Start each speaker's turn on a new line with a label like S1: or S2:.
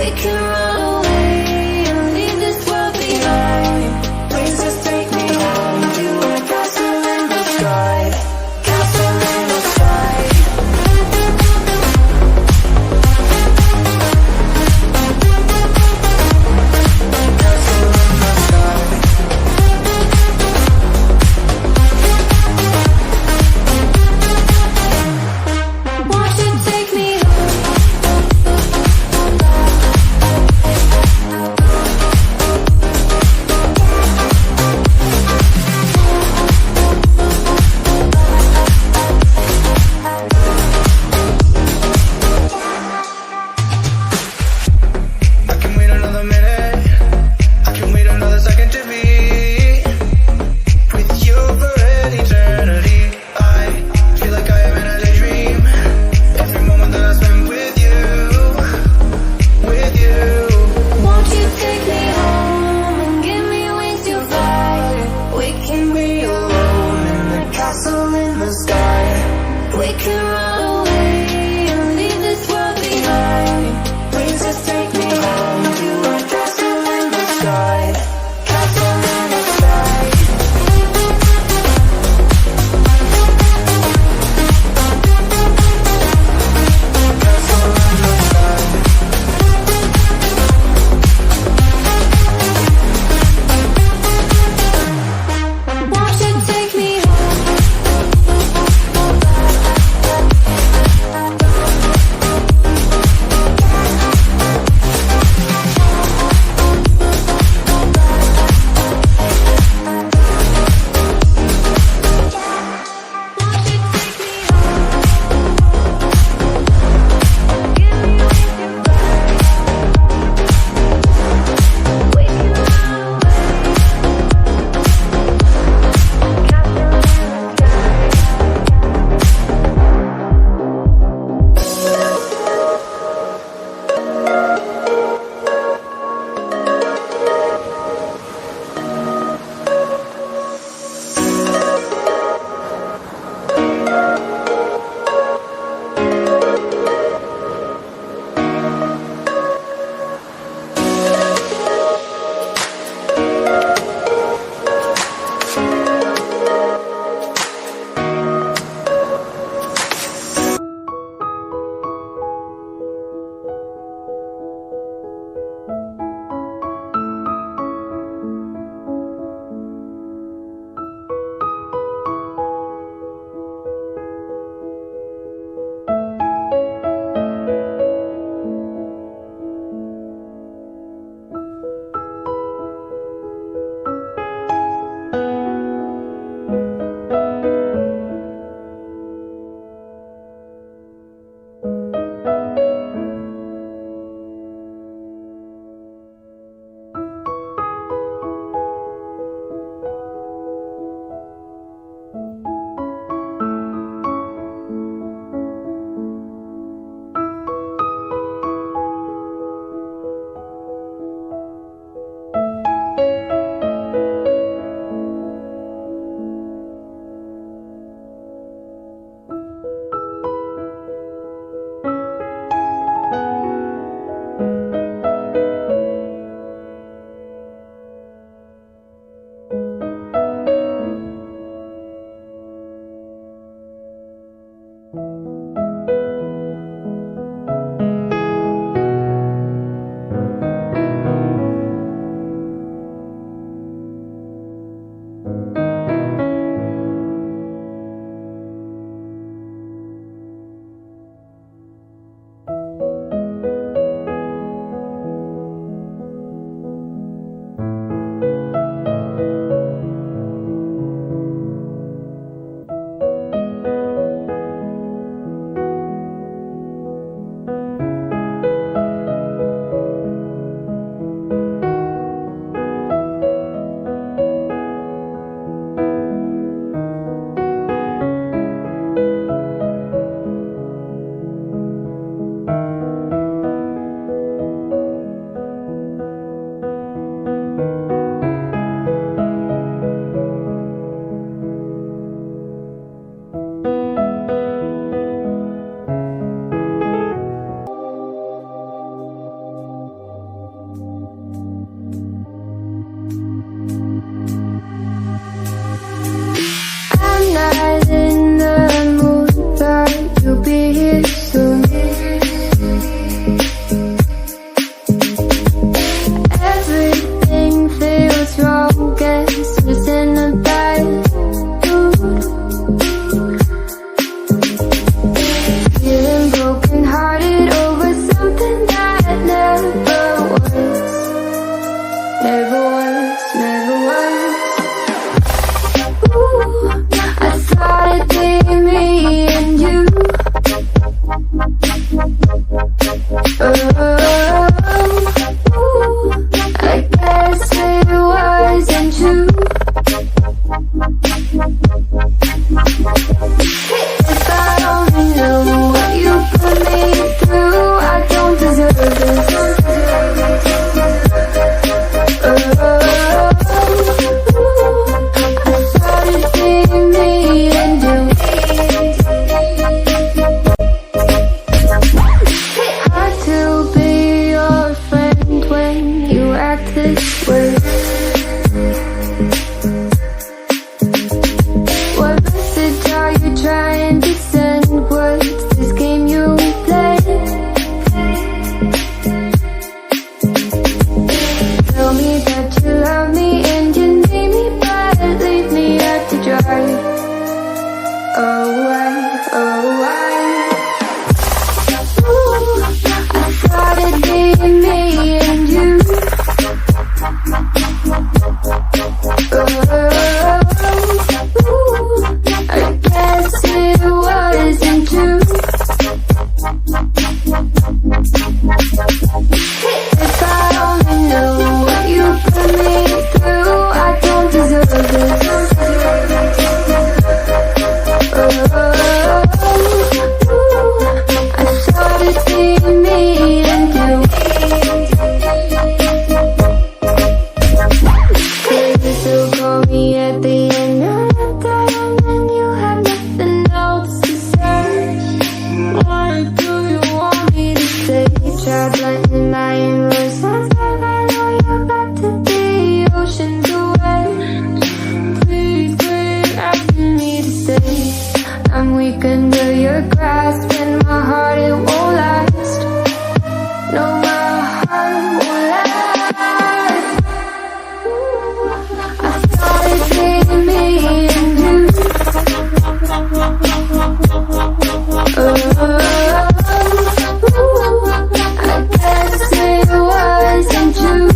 S1: We can run away and leave this world behind. Please just take me home to a castle in the sky. Castle in the sky. Castle in the sky. Won't you take me home? me at the end of the day, and then you have nothing else to say. Why do you want me to stay? Try blending my inwards like I know you're back to the oceans away. Please quit asking me to stay. I'm weak under your grasp, and my heart, it won't last. No, my heart won't last. I thought it made me and you. I guess it wasn't true.